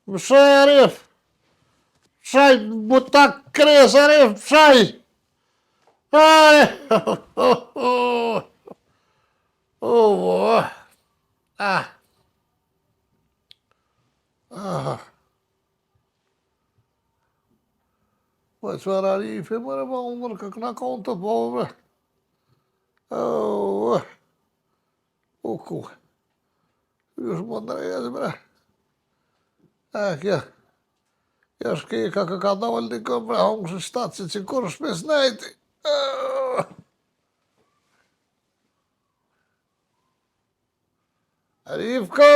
Mshaj Arif. Mshaj, butak kres Arif, mshaj. Po çfarë Arifi, mëre ma unë ka këna konë të pove. Ku. Już mądre jest, bre. Kjo shkika ka dollë diko, bre, hongë shë shtatë që që kur shpes nejti. Arifka!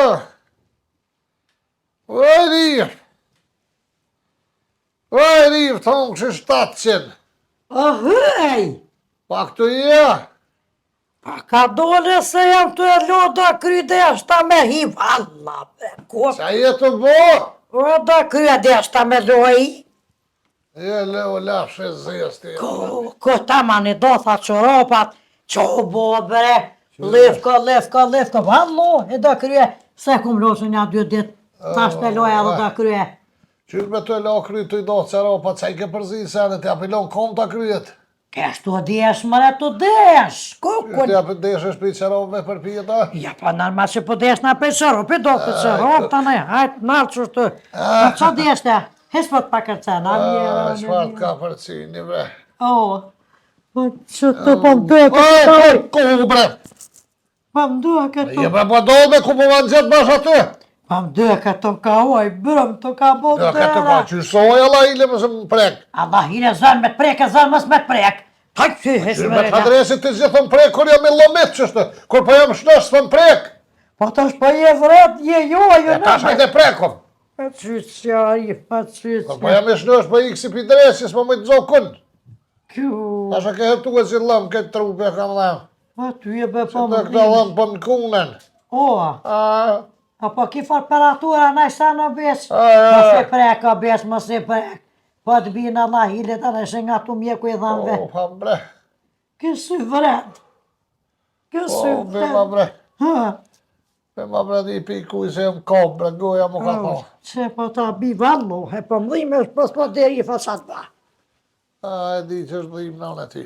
Arif! Arif, të hongë shë shtatë qenë. Ahëj! Pa këtu Pa ka dole se jam të e loda kry deshta me hi valla, bre, ko? Qa jetë bo? O da kry deshta me loj? Leo lafshë zesti. Ko ta mani do tha qoropat, qo bo bre, lefka, vallo, e da krye, se kum losë nja 2 dit, tash me loja dhe da krye. Qyrë me të la kry të i do qeropat, qa i ke përzi senet, ja pilon kom të kryet. Kesh të desh, mëre të desh, Qyrë t'ja për desh është për i qerop me përpijeta? Ja, pa nërma që për desh na për qerop, i do për qerop, të ne, hajt, nërë qështu. Pa qa desh të? Hes për të pakërcena, Shfar ka përcini, bre. Po që të po më duhe këtë të Ku, bre? Po më duhe këtë Je bre, po do me ku po vanë gjithë bash aty? Po më duhe këtë ka oj, bërëm të ka bo Ja, të këtë ka, qysoj Allah ile mësë më prek. Allah hile zën me të prek e zën mës me të prek. Kaj që hes Qyrë me me të adresit të gjithë më prek, kur jam i lomit qështë, kur po jam shnosh së më prek. Po tash po je vret, je jo, E tash hajde prekom. Pa qytë qari, pa qytë Kur po jam i shnosh, po i kësi për adresis, po më të zokun. Kju. Tash e ke hëtu e si lëm, këtë trupe kam lëm. Pa ty e be Që po të më këta lëm për në kunen. Po ki temperatura na sa në besh, ja. mos e prek o besh, mos e prek. Po të binë Allah hile të nëshë nga tu mjeku i dhamve. Pa bre. Kësë vret. Bima bre. Bima bre di piku i se jem kom, bre, goja mu ka po. Që po ta bi vallu, e po mdhime është pos po deri i fasat ba. E di që është dhim në në ty.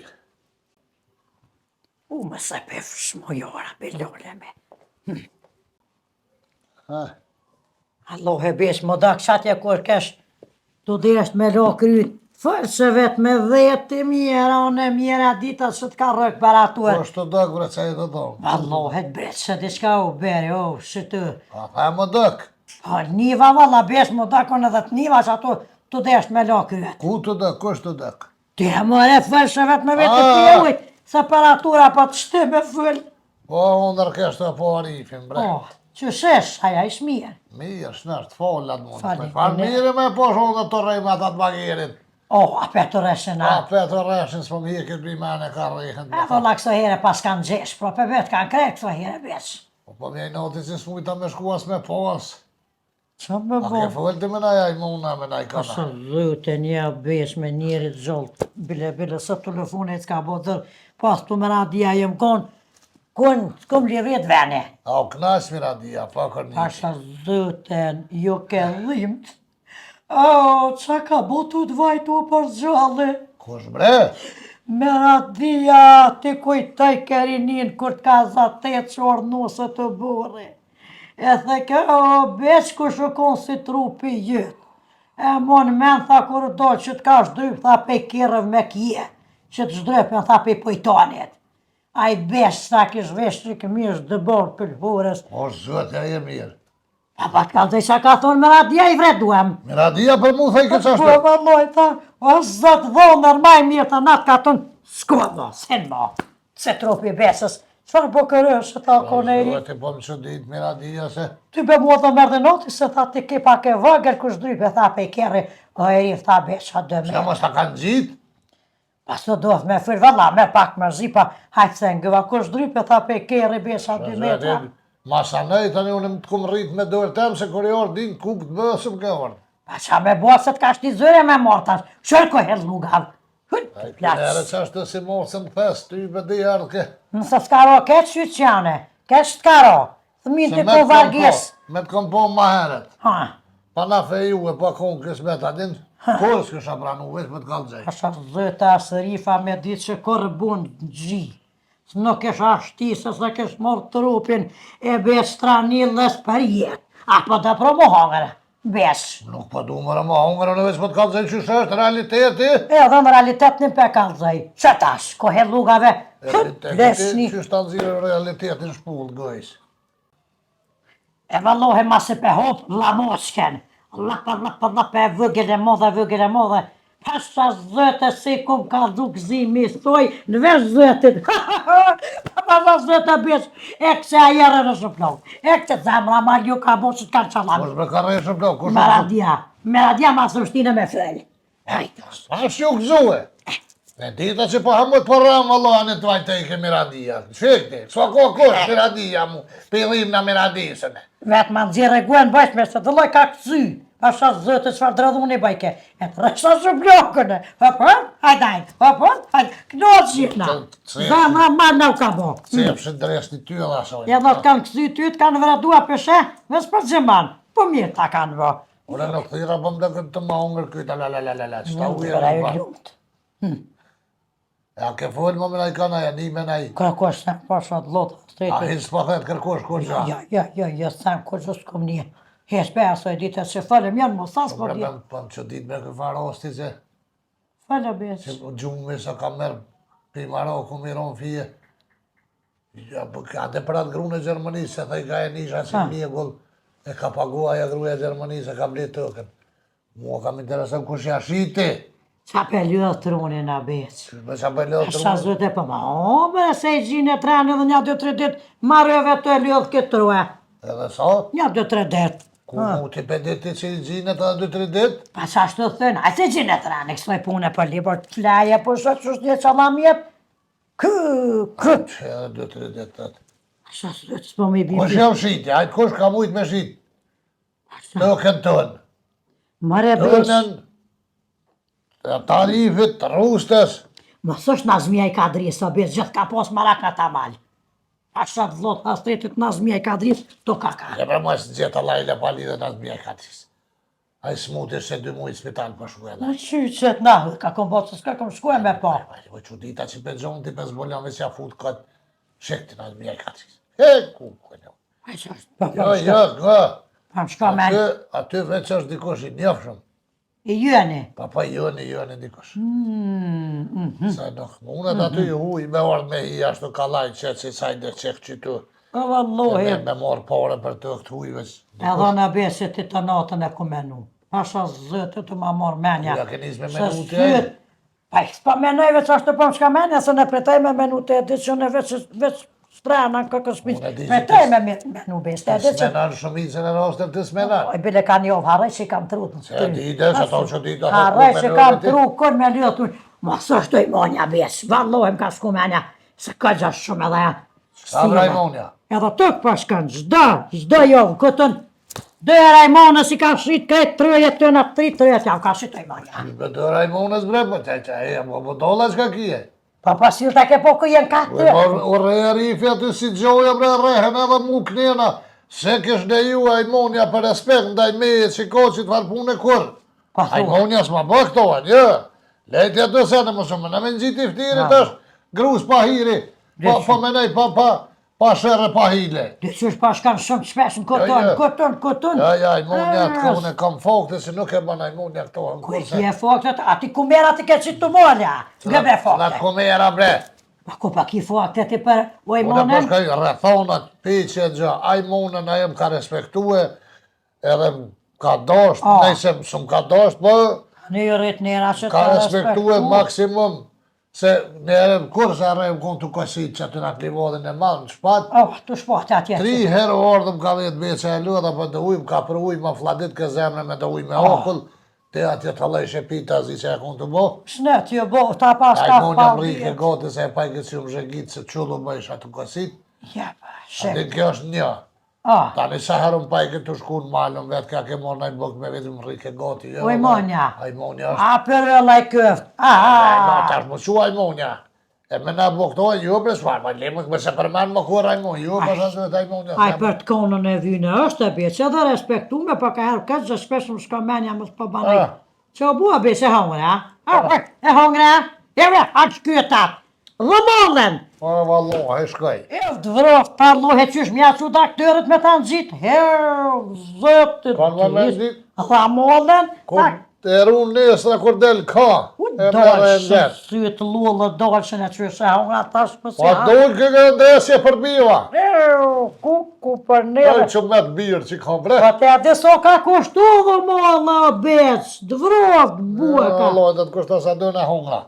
Më se pe shmojora, pe lole me. Allah e besh, më da këshatje kur kesh, tu desht me lo kryt. Fërë që vetë me 10 mjera, unë e mjera dita që t'ka rëk për atuar. Po është të dëk, bre, që e të do. Vallohet bre, që diçka u beri, që të. Pa e më dëk. Po, niva valla besh më dakon edhe t'niva që ato tu desht me lo kryet. Ku të dëk, ku është të dëk? Ti e mëre fërë që vetë me vetë të pjevujt, se paratura pa të shty me fëll. Po, unë nërkeshtë po Arifin, bre. Po, që shesh, haja ish mirë. Mirë, shnesht, fallat mund. Falim, Farë mirë me po shonë dhe të rejmë atat bagerin. Ape të reshin a. Ape të reshin, s'po më hikit bimane ka rejhen. E valla këso here pas kanë gjesh, pro pe vetë kanë krejt këso here besh. Po mjej noti që s'mujta me shkuas me pas. Qa me A bo? ke fëllë me naj ajmuna, me naj kana. Asa dhëte një besh me njerit zholt, bile, së telefonit s'ka bo dhër, pas të më radia jem s'kom lirit vene. A o knash mi radia, pa kër një. Asa dhëte, jo ke dhimt. Qa ka bo të dvajtu për gjalli? Kush bre? Me radia ti kujtoj kerinin kur t'ka zatet që ornuse të burri. E the kjo beq ku shukon si trupi jyt. E mon men tha kur do që t'ka shdryp tha pe kirëv me kje. Që t'shdrypën tha pe pojtonit. A i beq sa kish vesh që këmish dëbor për burës. O zëtë e mirë. Pa t'ka dhe që ka thonë me radia i vreduem. Me radia për mu thej këtë qashtë. Po valloj tha, o zëtë dhonër maj mirë tha natë ka thonë. S'ko mo, sen mo, se trupi besës. Qfar po kërësh që ta koneri? O zëtë po më që ditë me radia se. Ty be mua të mërë dhe noti se tha ti ki pak e vëgër kush drype tha pe i kjerri. O e rif tha besha dëme. Që mos ta kanë gjitë? Pas të doth me fyrë valla, me pak më zipa, hajtë se ngëva kush drype tha pe i kjerri besha 2 metra. Masa nej, tani unë më të kumë rritë me dorë tem, se kur i orë din kuk të bësëm ke orë. Pa qa me bo se t'ka shti zyre me mortash, shërë ko hellë lugav. Ere që ashtë të si morë se më thes, ty për di herë ke. Nëse s'ka ro keq qytë qane, keq t'ka ro. Fëmin të ko varges. Me të kom po ma heret. Ha, Pa na fe ju e pa konë kësmet adin, por s'kësha pranu, veç me të kalëgjaj. asha zëta asërifa me ditë që korë bun gji. Nuk isha shtisë, se kësh morë trupin e besh stranilës për jetë. Apo të promo hongërë, besh. Nuk pa du mëra ma hongërë në veç me të kalëgjaj që është realiteti. Edhe në realitet një pe kalëzaj. Që tash, kohe lugave, lesni. Që është të nëzirë realitetin shpullë gëjës. E vallohe ma se pe hop, lamoshken. Lapa, vëgele modhe. Pasha zëte si kum ka du gzimi, thoj, në vesh zëtit. Pasha zëte besh, e këse ajere në shëplau. E këse zemra ma ju ka bo që t'kanë qalami. Kush me ka rejë shëplau, kush me Meradia ma së mështine me fel. A shë ju këzue? Në dita që po hamët për ramë, Allah, në të vajtë e ke miradia. Shikti, s'ka ko kush miradia mu, pilim në miradisën. Vetë ma nëzire guen bajshme, se të loj ka kësy. Pasha zëtë që farë dradhuni bajke. E të rësha që blokëne. Hëpër, hajdajnë, hëpër, kënotë gjithna. Zana ma në ka bo. Cepshin dreshti ty edhe ashoj. Ja do të kanë kësy ty, të kanë vradua pëshe, ves për gjeman. Po mirë ta kanë bo. Ure në këthira po më dhe këtë të ma hongër këta, la, që ta ujë Pra e e në lumt. Ja ke folë më me naj ka naj, një me naj. Kërkosh të pasha të lotë. A hinë s'pa thëtë kërkosh kur gja. Ja, sam kur gjusë kom një. Hesh pe asoj ditë që falem janë, mo sas po djetë. Po më që ditë me këtë farosti që Falem beq. gjumë me sa ka merë pi Maroku miron fije. Ja, po ka të pratë gru në Gjermanisë, se thaj ka e nisha si mjegull, e ka pagua e gruja Gjermanisë, e ka blitë tëkën. Mua kam interesën kush ja shiti. Qa pe ljodhë trunin a beq. Me qa për lëtë Asha zëte po ma, be se i gjinë e trenë edhe një 2-3 ditë, marrëve të e ljodhë këtë true. Edhe sa? Një 2-3 ditë. Ku mu ti për ditë që i gjinët edhe 2-3 ditë? Pa qa shtë të thënë, a se gjinë e trenë, kësoj pune për libër të flaje, po shë që shtë një qalam jetë. Këtë. Edhe 2-3 ditë. Asha zëte s'po me Kush bibi. jam shiti? Ajtë kush ka mujtë me shiti? Tëkën tënë. Mare beq. Tënën, të tarifit, të rustës. Mos është Nazmia i Kadris, o beq, gjithë ka pos marak në ta malë. Asha të zlotë astretit Nazmia i Kadris, to ka ka. E për mos gjithë lajle pa lidhe në të bjej katris. A i smuti se 2 mujtë spital për shku e Në lajle. qyqet na, ka kom botë, s'ka kom shku e me po. Po që dita që për gjonë ti për zboljan veç ja fut këtë shekti në të bjej katris. E, ku, kënë. A që është, po, Jo, gë. pa më shka me Aty veç është dikush i njofshëm. i jëni. Pa joni dikush. Se nuk mundet aty i huj me orë me hi ashtu kalaj qëtë si sajde qekë që tu. O vallohi, Me morë pare për të këtë huj veç. edhe në besit ti të natën e ku menu. Pasha zëtë të ma morë menja. Ja ke nis me Se menute. syt, pa i s'pa menoj veç ashtu po më shka menja, se ne pretaj me menute e ditë që ne veç strana në këkës Unë e pishë. di që Pretaj me menu beste, e Të ditë që... smenar shumicën e rostër të smenar. Oj, bile ka njovë, harrej që i kam trut në Se e dite, që ato që dite, harrej që kam tru, kër me ljotu. Mos është i monja besh, vallohem ka shku menja, se ka gjash shumë edhe janë. Sa Rajmonja? Edhe të pashkan, gjdo jovë, këtën, dhe Rajmonës si ka shrit këtë trëjet të në 3 trëjet, ja ka shrit Rajmonja. Për të Rajmonës bre, për që e më dolla që ka kje. Pa pasil të ke po këjen ka të. O reja rifi aty si gjoja bre rehen edhe mu knena, se kësh dhe ju Rajmonja për respekt ndaj meje që ko që të farë punë e kur. Pa thua. Rajmonja s'ma bë këtohen, jo. Lejtja të sene më shumë, në me në gjitë i ftirit është grus pa hiri, pa menej pa shere pa hile. Dhe që është pashkan shumë shpesh në këtën. Ja, Rajmonja këto unë e kam fakte se nuk e bën Rajmonja këtohen. Ku e kje faktet, ati kumera ti ke qitë të molja, nga bre Në fakte. kumera bre. Pa ku pa ki faktet i për Unë Ojmonën? përshkaj rrethonat, piqe, gjë, Ajmonën a jem ka respektue, edhe ka dasht, nëjse më ka dasht, po Në i rrit njëra që ka respektue maksimum, se nere kur se arrejmë konë të kosit që aty në atë livodin e madhë në shpat, Oh, të shpohtë atje. 3 herë ardhëm ka 10 beqe e lëdha për të ujmë, ka për ujmë, ma fladit ke zemre me të ujmë e okull, te atje të lejshe pita zi që e konë të bo. Shnet, jo bo, ta pas ka Rajmonja pa më rike gati se e pajke që më zhegit se qullu bëjsh atë kosit, Ja, pa, atë shek. kjo është një. Ah, Tani sa herën pajke të shku në malën vetë ka ke morë najtë bëk me vetëm rike gati. Ojmonja. Ajmonja është. A për e laj këft. Ajmonja është më që Ajmonja. E me na bëktoj, jo për shfarë, ma lemë me se përmen më kur Rajmon, jo për shfarë të Rajmon. Aj për të konën e vynë është e bje, që edhe respektume, për ka herë këtë që shpesh më shka menja më s'po banaj. Që o bua bje, se hongre, ha? E hongre, e vre, haqë kyetat. Lëmollën! O, valloh, e shkoj. E të vroft, parlohe qysh mja që aktërët me ta nëzit, zëtë Kanë me nëzit? Lëmollën, E runë nesra kur del ka, e merë e ndetë. Sytë lullë dolëshën e qysh e hongre, tash pëse Pa dojnë këgë ndesje për biva. Kuku për Dojnë neve. që me të birë që ka bre. Pa te adi so ka kushtu dhe molla o beq, dëvroft bua ka. Allah, dhe të kushta sa dojnë e hungra.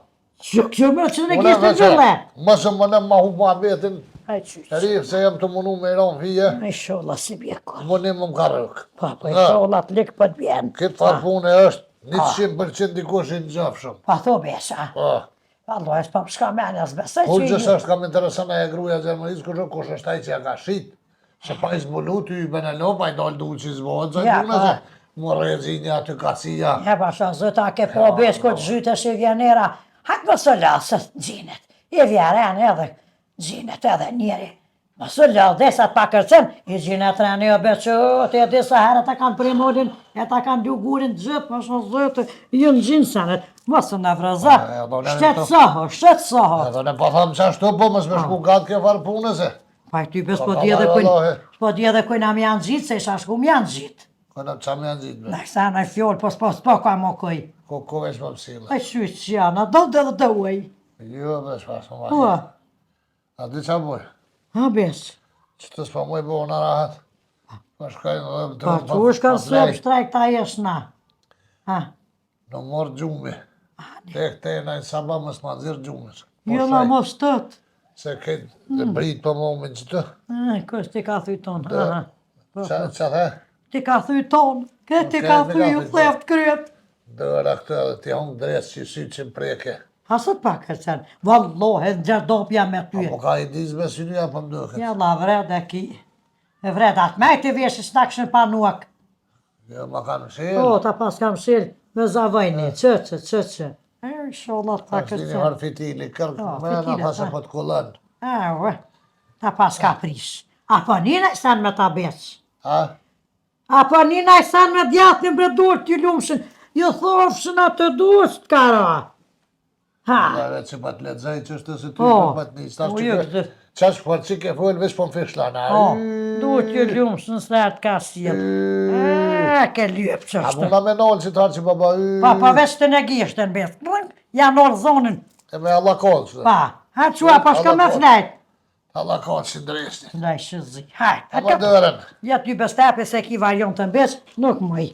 Që më që në kishtë në gjëlle. Mësë më në ma hu ma vetin, Aj qysh. rrif se jem të munu me i ronë fije, Aj sholla si bjeko. më një më më ka rëk. Pa i sholla të likë për të bjenë. Këtë farë punë është 100% dikush i në gjafshëm. Pa tho besha. Allo, e s'pa më shka menja s'besaj Po që gjës është kam interesana e gruja Gjermanisë, kush është taj që ja ka shit. Se pa i zbulu ty i Benelo, pa i dollë du që i zbohet, zë Ja, dune se më rezinja aty kacia. E pasha zëta ke po besh këtë zhyte që i vjenera. Hajtë më së lasë gjinet. I vjeren edhe gjinet edhe njeri. Më së lasë desat pa kërcen, i gjinet reni o beqët, e disa herë ta kanë primolin, e ta kanë lugurin të zëtë, më shumë zëtë, ju në gjinë senet. Më së në vrëza, shtetësoho. Edhe ne pa thamë që ashtu po, më s'me shku gatë ke farë punës e. Pa i ty për s'po di edhe kujnë am janë gjitë, se isha shku më janë gjitë. Këna që më janë gjitë me. Në kësa në fjollë, po s'po ka më kuj. Ko veç më pësile. A shyqë që janë, a do dhe dhe uaj. Jo, veç pas më Po, marrë. A di qa boj? ha besh. Që të s'pa moj bo në rahat. Po shkajnë dhe të Pa që u shkën sëp shtrajk ta jesh na. Ha, në morë gjumi. Tek te najnë saba më s'ma dzirë gjumës. jo në mos tëtë. Se këtë britë për momin që të. Kës ti ka thuj tonë, aha. Qa the? Ti ka thuj tonë, këtë ti ka thuj u theft kryet. Dëra këtë edhe ti hongë dresë që sy që më preke. Hasët pak kërcen, vallohe, në gjerdopja me ty. Apo ka i dizë me synia për më dëkët. Ja la vred e ki. E vred atë me të veshë s'na këshën pa nuak. Jo, ma kanë Po, shirë. ta pas kam shirë me zavajni, që. E, sholat ta Ashtë një kërcen. harë fitili, kërkë me në fitile, thasë ta. për të kullën. Ta pas ka prish. Apo njëna i sanë me ta beq. Ha? Apo njëna i sanë me djatë në bredurë t'ju lumëshën. Ju thofshën atë dush t'kara. Ha, Dhe që pa të ledzaj që është të si ty Po, për të një stash po, që jo, ke... Qash për që ke folë veç për më fishlana. duhet t'ju lumëshën s'ler t'ka sjellë. Ke lyep që A është. muna me nolë që të harë që baba Pa veç të në gishtë në betë. Janë orë zonën. E me Allah kollë që. Pa, ha qua pa shka me flejt. Allah kollë që ndresni. Ndaj shëzi. Hajt, Ama dërën. ja ty bestepe se ki varion të mbeq, nuk mëj.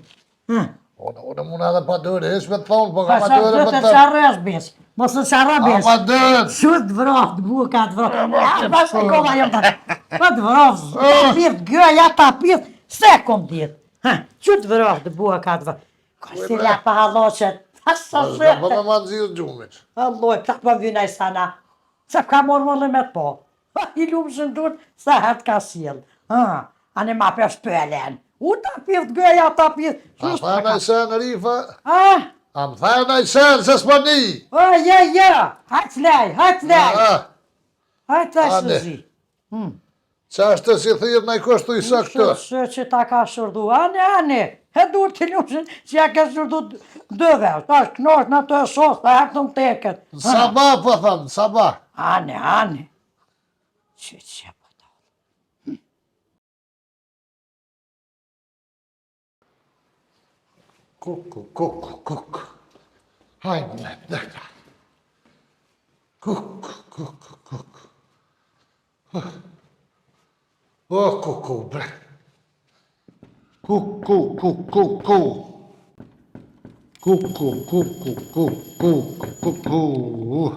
Unë muna edhe pa dërë, ish me të thonë, po Pa ka ma sa dërë të me të të... qarrësh beq. Mos të qarra beq. Ama dërën! Shut vrot, buka të vrot. Pas e koma jam të... Pa të vrot, ta pith gëja, ta pith, se kom dit. Shut vrot, buka të vrot. Si la pa haloqet. Asa Dhe po shë. me ma nëzirë gjumit. Alloj, ta pa vina i sana. Se ka morë më me të po. I lumë shëndur, sa het ka sjell. Ane ma për shpëlen. U ta pith gëja, ta pith. A thana i sen, Rifa? Ah, A më thana i sen, se s'ma ni! ja, hajt lej, hajt lej. Hajt lej Ane. shëzi. Qa është të si thirë në i kështu i sa këtë? Shë që ta ka shurdu, ane, he dur të lushën që ja ka shurdu dëve, ta është knosh në të sos, ta hek të më teket. Sabah po thëmë, sabah. Ane. Që pa ta. Kuk. Hajnë me, dhekta. Kuk. O, kuku, bre. Kuku.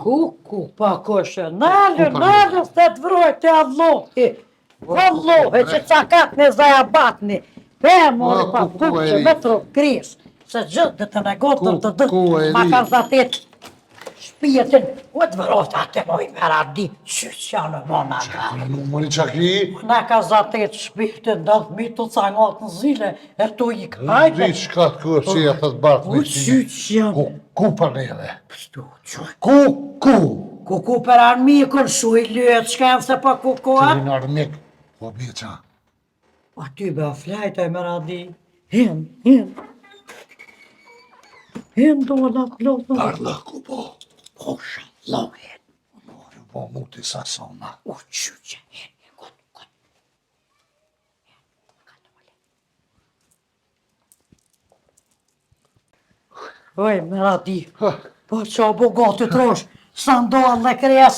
Kuku, pa koshe, nalë, së të vroj të avlohi. Avlohi, që cakat në zaja batni. Pe, mori, pa kuku, që vetru kris. Se gjithë dhe të negotër të dërë, ma kanë zatet shpijetin. U të vrojt atë moj mera di, që janë në bona nga. Mëri qaki? Na ka zatet shpijetin, dhe të mitu cangat në zile, e tu i kajte. Di qka të kërë që jetë të bartë U që janë. Ku për neve? Pështu, qoj. Kuku. Kuku për armikën, shu i lyet, shkem se për kukuat. Qërin armik, po biqa. A ty be flajta e më radi. Hin. Hin do në plotë. Barlëk ku po. Kosha, lohet. Mori po muti sa sona. O qyqe, hin, kot. Oj, më radi. Po qa bo gati trosh, sa ndonë dhe kres.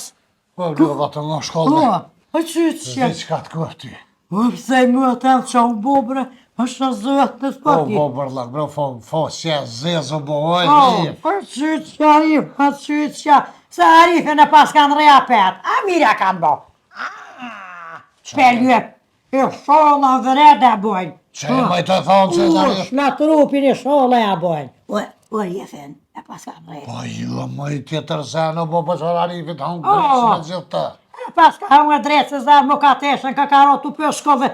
Po vlova të nga shkollë. O qyqe. Zdi qka të këti. O pëse më të në qa u bobre, është në zëtë në Po spati. bo bërlëk, bro, fo, që zezë bo, oj, një. O qyqe, se Arifin e pas kanë repet, a mira kanë bo. Shpeljup, e shola vrede bojnë. Që e maj të thonë që zari. Në trupin e shola ja bojnë. O Arifin e pas kanë repet. Po ju, maj tjetër se në bo për qërë Arifit hangë drejtë me gjithë të. Pas ka hangë drejtë se zarë më ka teshen, ka karotu për shkollë.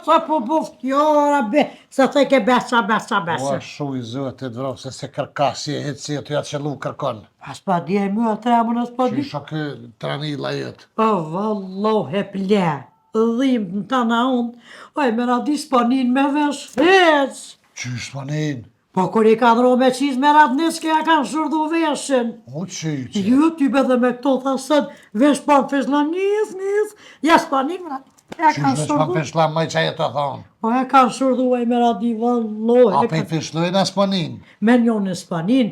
Që po buftjora be, se të ke besa. Po shu i zëtit, bro, se kërkasi e hitë si e të jatë qëllu kërkon. Pas pa dje më atremën e s'pa di. Qysha kë tranila jetë. O, valloh e ple, dhim në të na unë, oj, me radi spanin me vesh hec. Qysh manin? Po, kur i kanë ro me qiz me rad niske, ja kanë shurdu veshin. O qyqe. Jo, ty bedhe me këto thasën, vesh pan fishla njës, ja spanin me radi. Ja kanë Qysh veç pa shurdu, fishla maj që e të thonë. o, ja kanë shurdu, oj, me radi, valloh. A pe i fishlojnë as panin. Me njonë në spanin,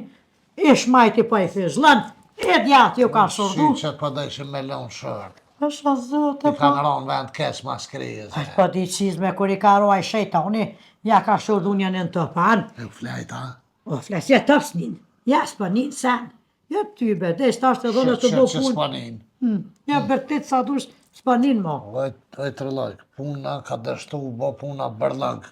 ish majti pa i fishlan, e djatë jo kanë shurdu. Qyqet pa dëshim me lonë shërë. Është a zëtë, I kanë ronë vend kes mas kriz. Është pa di qizme, kur i ka ruaj shejtoni, ja ka shurdu një në të panë. E u flajt, ha? O, flesje të fsnin, ja s'panin sen. Ja ty bede, ishtë ashtë edhe në të bo Që punë. s'panin. Ja bërtit sa dush s'panin mo. Oj të rëllak, puna ka dështu, bo puna bërlëng.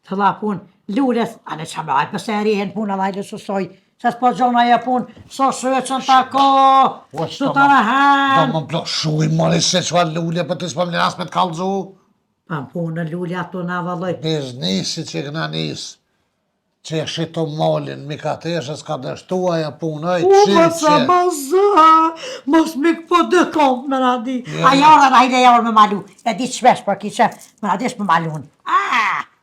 Të la punë, lullet, anë që me ajë pëse e rihen punë edhe ajle sësoj. Se s'po gjona e punë, so shëqën të ko, së të Do rëhen. më blok shuj, mori se që fa lullje, për të s'pëm liras me të kalëzu. Pa punë në lullja të na valloj. Biz nisi që këna nisë, që e shito molin, mi ka të eshe s'ka dështua e punë, oj Masa qyqe. baza, mos me këpo dëkom me radi. A jarë dhe hajde jarë me malu, e di qvesh për ki qef, me radi është me malun.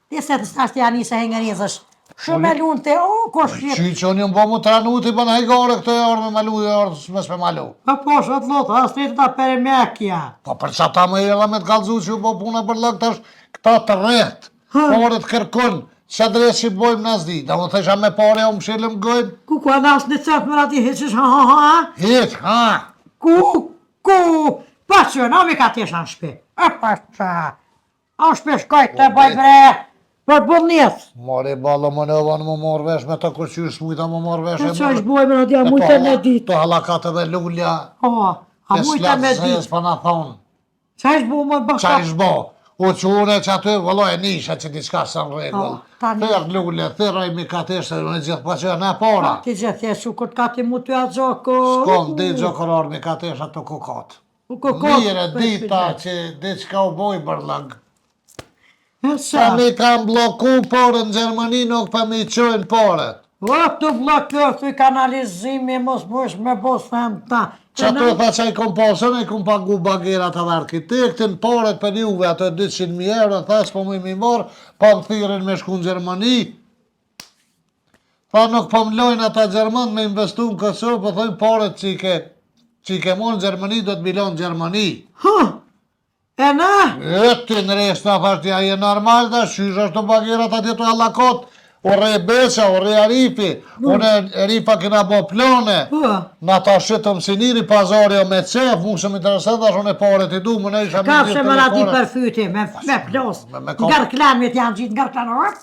Ti se të stashtë janë një se hengerizësh, shumë me lunë te, o, ko shqip. Qyqe, unë jëmë bo mu tranuti, për në hejgore këtë e orë me malu, e orë s'mes me malu. Pa po shët lotë, asë të ta pere mekja. Po për që ta me jela me të kalëzu që ju bo puna për lëk të është këta të rreth, porët kërkun, që drejtë që bojmë në zdi, da më thësha me pare o më shilëm gojnë, Ku anas në cëtë me radi heqish, ha. hiq, ha, Ku, pa që në mi ka tesha në shpe. E pa që, a shpe shkojt të baj bre, për bëllnjes. mori balo më nëva në më morë vesh me të kur qysh mujta më morë vesh E që është boj me radi, a mujtë në ditë. To halakate me lullja, O, a e mujtë me slatë ditë. zes për në thonë, Qa është bu më qa baka? ish bo, u qune që aty, vëlloj e nisha që diçka së në regull, tani- thërë lullje, thërë i mi ka të ishte, në gjithë pa që në pora, Ti gjithë e shu këtë ka ti mu të gjoko. s'kom di gjokorar mi ka të ishte të kukat. Kokot. Mire dita që diçka u boj bërlëng. E Sa sa? mi kam bloku porë në Gjermani, nuk pa mi qojnë porë. O, të blokër të i kanalizimi, mos bësh me bos them ta. Që të tha që i kom pasën, i kom pagu bagerat av arkitektin, porët për juve ato 200.000 euro, thash po më i morë, pa më thirin me shku në Gjermani. Tha nuk po më lojnë ata Gjerman me investu në Kosovë, po thojnë porët që i ke morë në Gjermani, do të milon në Gjermani. Ha, e na? E ty në resë në fashtja je normal da, shysh është të bagerat atje të halakot, o re Beqa, o re Arifi, unë Arifa kina bo plone, Ha, na ta shqitëm si njëri pazari o me cef, mu shumë interesant, ashtë unë e pare ti du, më ne isha kafshe më radi për fyti, me plos. me kop- Ngar klamit janë gjitë, ngar klamit,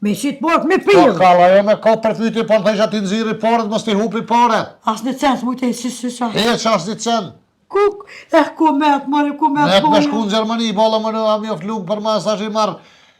me qitë porët, me Po pilë. kalla jo me ka për fyti, po në thejsha ti nëziri paret, mës ti hupi paret. As në censë mujtë e si qa. E që ashtë një cen. Kuk, ku met, mori, ku met Ne të me shku bojë. në Gjermani, bala më në am jo fluk për mas, ashtë i marë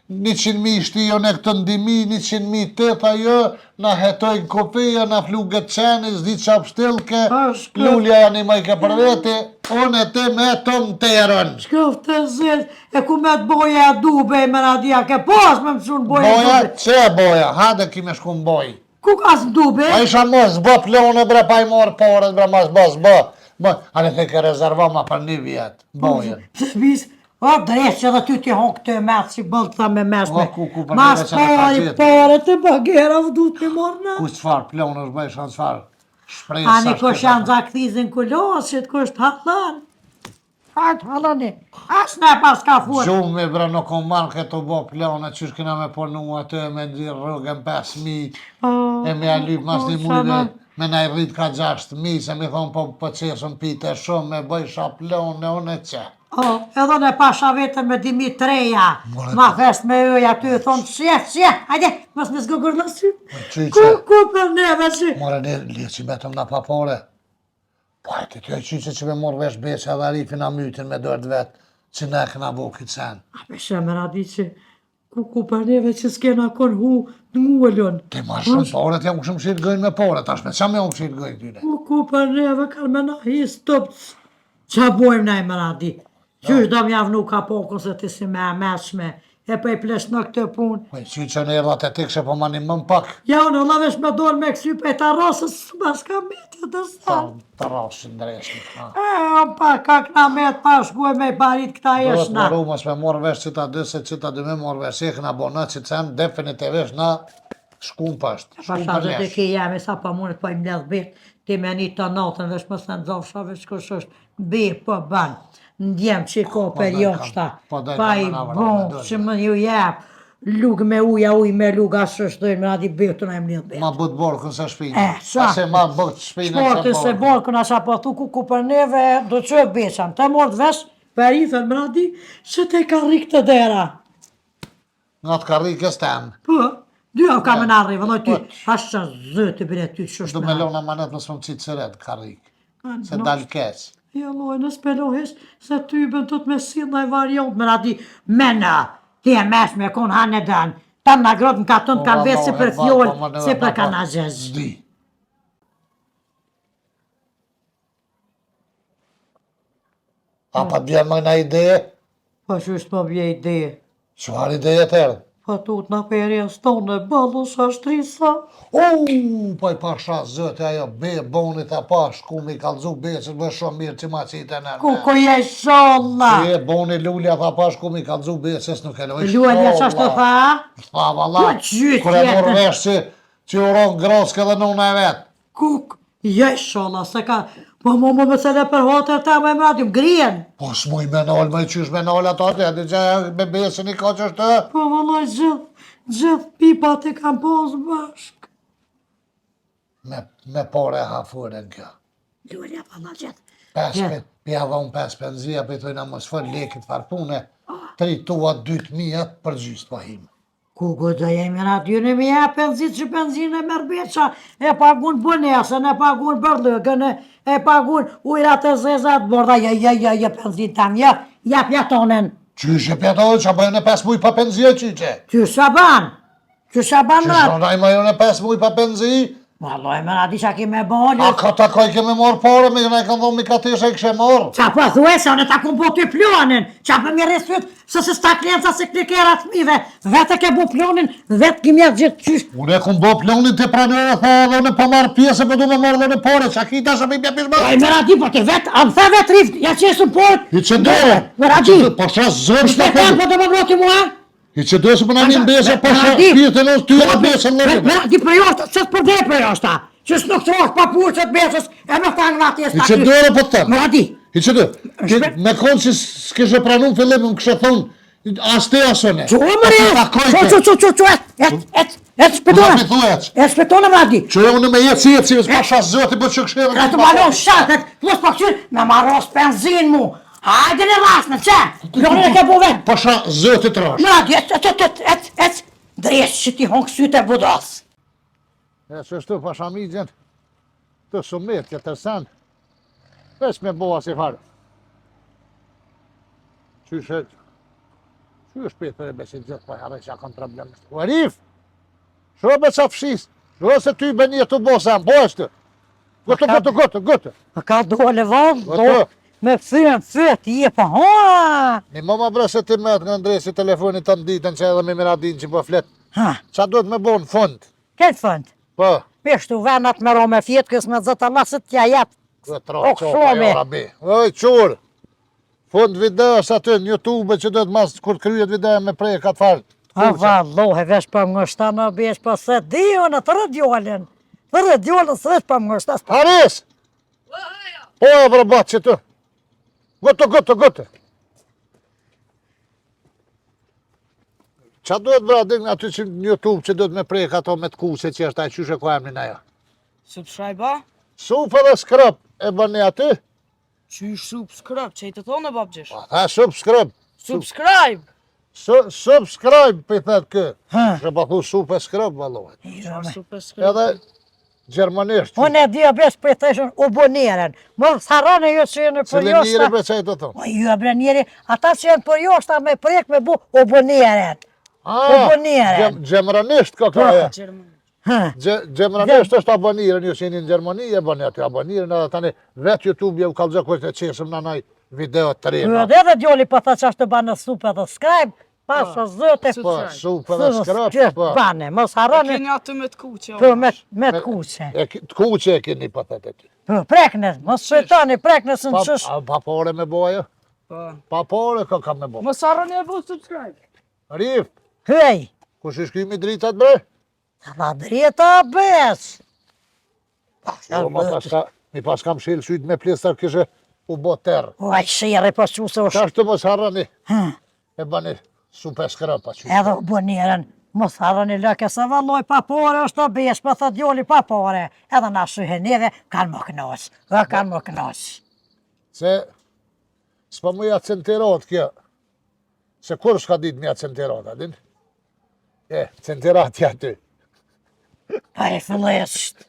100.000 shtijo në këtë ndimi, 100.000 teta jo, na hetojnë kopia, na fluget qeni, zdi qap shtilke, Ashtë. lullja janë i majke për veti, unë e te me të më terën. Shkof të zilë, e ku met boja e dube, me radia, ke pas me më qunë boja e Boja, dube. që boja, hade ki me shku në boj. Ku ka së dube? A isha mos, bë plone bre pa i morë porët bre mas bës bë. Anë të ke rezervama për 1 vjet, bojen. Bis, o dresh që dhe ty ti hon këtë metë si bëllë të me mesme. Për Mas neve që në ka pari, gjetë. pare të bagera vë du të morë në. Ku çfarë plon është bëj shanë çfarë? Shpresë. Ani kush janë zakthizin kulosit, kush të halan. Hajtë halani, as ne pas ka furë. Gjumë bre nuk kom marrë këto bo plane, qysh kena me punu atë, me ndirë rrugën 5.000, e me alyp mas 1 mujve, me na i rrit ka 6.000, se mi thonë po qesën pite shumë, me bëj shaplone, unë e që. Edhe ne pasha vetën me dimi treja, ma fest me ëja ty, thonë qe, hajde, mos me zgogër në sy. Ku për neve si? More ne liqi betëm na papore. Po e të kjo qyqe që me morë vesh beqe edhe rifin a mytin me dërët vetë, që ne këna bo këtë sen. A me shemë radi që ku për neve që s'kena kon hu në ngullon. Ti ma shumë pare, t'jam këshëm shirë gëjnë me pare, tash me qa me unë shirë gëjnë tyne? Ku për neve kanë me na his tëpë, qa bojmë nej më radi. Qysh do m'javnu ka pokën se ti si me ameshme, e për i plesh në këtë punë. Qyqe në erdhat e ti kështë po manim më pak. Ja unë la vesh me dorë me kësy për e të rrasës, bas ka metja të sanë. Të rrasë ndreshni. Pa ka këna metë pa shkuaj me i barit këta Duhet eshna. më rumës me morë vesh qita 2, se qita 2 me morë vesh, e këna bo në që të sen, definitivisht na shkum pashtë. Pasha dhe të ke jemi sa pa mundet pa i mledh betë, ti me një të natën vesh më se nëzofsha vesh kush është be po banë. Ndjem që i ko për joshta, pa i bon që më ju jep, lugë me uja, uj me lugë, asë është dojnë me radi betu në e mledh betë. Ma bëtë borkën se shpinë. Sa? Ase ma bëtë shpinë e Shportin se borkën asha po thu ku për neve do që e beqan, të mordë vesh, për i thënë më radi, që te ka rikë të dera. Nga të karrikës temë. Po, dy au ka me në arrivë, dhe ty, ashtë që zëtë bire ty që Do është me me lona manet më s'më qitë sëret karrikë. Se dalë keq. Ja loj, në spelohesh se ty bën të të me si në i variant me radi mena, ti e mesh me kon hanë e dan, ta në grot në katon të kanë vetë si për fjollë, si për kanë agjesh. Zdi. A pa bjen më në ideje? Po që është më bje ideje, Qëfar ideje të erdhë? po tut në perje stonë e ballu shashtrisa. Po i pasha zëtë ajo be, boni tha pa, shku mi kalzu be, që të bë shumë mirë që ma qitë e në. Ku je sholla? E, boni lulja tha pa, shku mi kalzu be, që s'nuk e loj. Lualja që është të tha? Tha, valla, Po gjytë kër e morë jetën. vesh që uron groskë edhe në e vetë. Kuk, je sholla, se ka, po më mësele për hotër ta me mradi, më grien. Po s'muj me nalë, me qysh me nalë ato atë, edhe që me besën i ka që është të. Po vëllaj gjithë pipat e kam posë bashk. Me pare hafurën kjo. Lualja vëllaj gjithë. Gjithë. Pja dhonë 5 penzia, për i tojna më sfër lekit farpune, 3 tua 2.000 për gjysë të pahim. Ku do jemi në aty në mi e penzit që penzinë e mërbeqa, e pagun bënesën, e pagun bërlëgën, e pagun ujrat e zezat, borda, je penzit tam, ja pjatonen. Qyshe pjatonen, që bëjën e 5 muj pa penzia qyqe? Që shaban Që rat. shonaj mëjën e 5 muj pa penzi? Valoj me radi që ki me bolë. A ka takoj keme morë pare, me ne kanë dhonë mi ka teshe i kështë morë. Qa po thue se unë ta ku bo ty plonin, qa po mi resyt se sta klienca se klikerat fmive, vete ke bu plonin, vetë ki mjetë gjithë qysht. Unë e kum bo plonin të pranere, tha dhe në pa marë pjesë, për du me marë dhe në pare, që a kita shë me bja pishma? Oj me radi, po ti vetë, amë the vetë rift, ja që e së port. I që dore, Me radi, po qa zërë shte ten po të më broti mua. I që dore se për në një mbese, po qa pjetë në ty e mbese në Me radi për joshta, që të përdej për joshta, që s'nuk të rosh papuqët besës, e me ta në vati e I që dore po të tëmë. Me radi. I që dore, me konë që s'kishe pranun fillim, më kështë thonë, as te asone. Që o më et shpetone më radi. Që e unë me jetë si jetë, si pa shas zëti, po që kështë Ka të malon shatet, plus pa këqyr, me marros benzin mu. Hajde në rasme, që? Plonin e ke bu vetë. Pa shas zëti të rash. Më radi, et, dresh që ti hongë sytë e budas. E që shtu pa shamigjen, të sumit, që të sen, veç me boa si farë. Qyshe, që është për e besit gjithë, pa jarë që a kanë problem. U Arif, shrobe qa fshis, se ty be një të bosem, po është. Gëtë. Më ka dole vallë, Gëtë. me fyën, je pa hoa. Një mama bre se ti met nga ndresi telefonit të nditën që edhe me miradin që po flet. Ha, Qa do të me bo në fund? këtë fënd. Po, Peshtu venat me ro me fjetë, kësë me zëtë Allah se t'ja jetë. Këtë troqa jo rabi. Oj, qurë. Fund videos aty në YouTube që do të mas kur kryet video me prej ka të farë. A vallohe, vesh për më ngështa në besh për se di unë të radiolin. Të radiolin së vesh për më ngështa. Haris! Po, brabat që të. Gëtë. Qa duhet bradin aty që në YouTube që duhet me prejk ato me të kuse që është ajë qyshe ko emrin ajo? Subscribe-a? Supë edhe skrëp e bëni aty? Qysh subscribe, që i të thonë e babgjesh? Ha, subscribe. Subscribe! Subscribe për i thetë kë. Që pa thu supë e skrëp, valohet. Subscribe. Edhe gjermanisht. Unë e dhja besh për i theshën uboniren. Më tharane jo që jenë për Cële njëri joshta. për që i të thonë? O ju bre njeri, ata që jenë për joshta me prek me bu uboniren. Gjemranisht ka ka e. Gjermani. Gjemranisht është aboniren, ju që jeni në Gjermani e bëni aty aboniren edhe tani vetë YouTube ju kalëzë kështë e qesëm në naj video të rina. Edhe edhe djoli për tha që ashtë të banë supë edhe skrajbë, pasë zëte. Po, supë edhe skrëp, po. Bane, mos harani. Keni aty me të kuqe. Po, me të kuqe. Të kuqe e keni për thete ty. Po, preknes, mos shëtani, preknes në qësh. Pa pore me boja? Po. Pa pore ka me bo. Mos harroni e bu subscribe. Rif, Hej, kush i shkymi dritat bre? ta drita bes. Mi pas kam shilë sytë me plestar kështë u bo terë. Oj, shire, po që se është. Qashtu mos harrani e bani supe skrëpa. Edhe uboniren, mos harani lëke se valloj pa pore është të besh, po thë djoli pa pore. Edhe na shyheneve kanë më kënos, kanë më kënos. Se s'pa mu ja centerat kjo. Se kur s'ka dit mja centerat, adin? Centerat ja ty. Pa e fillesht.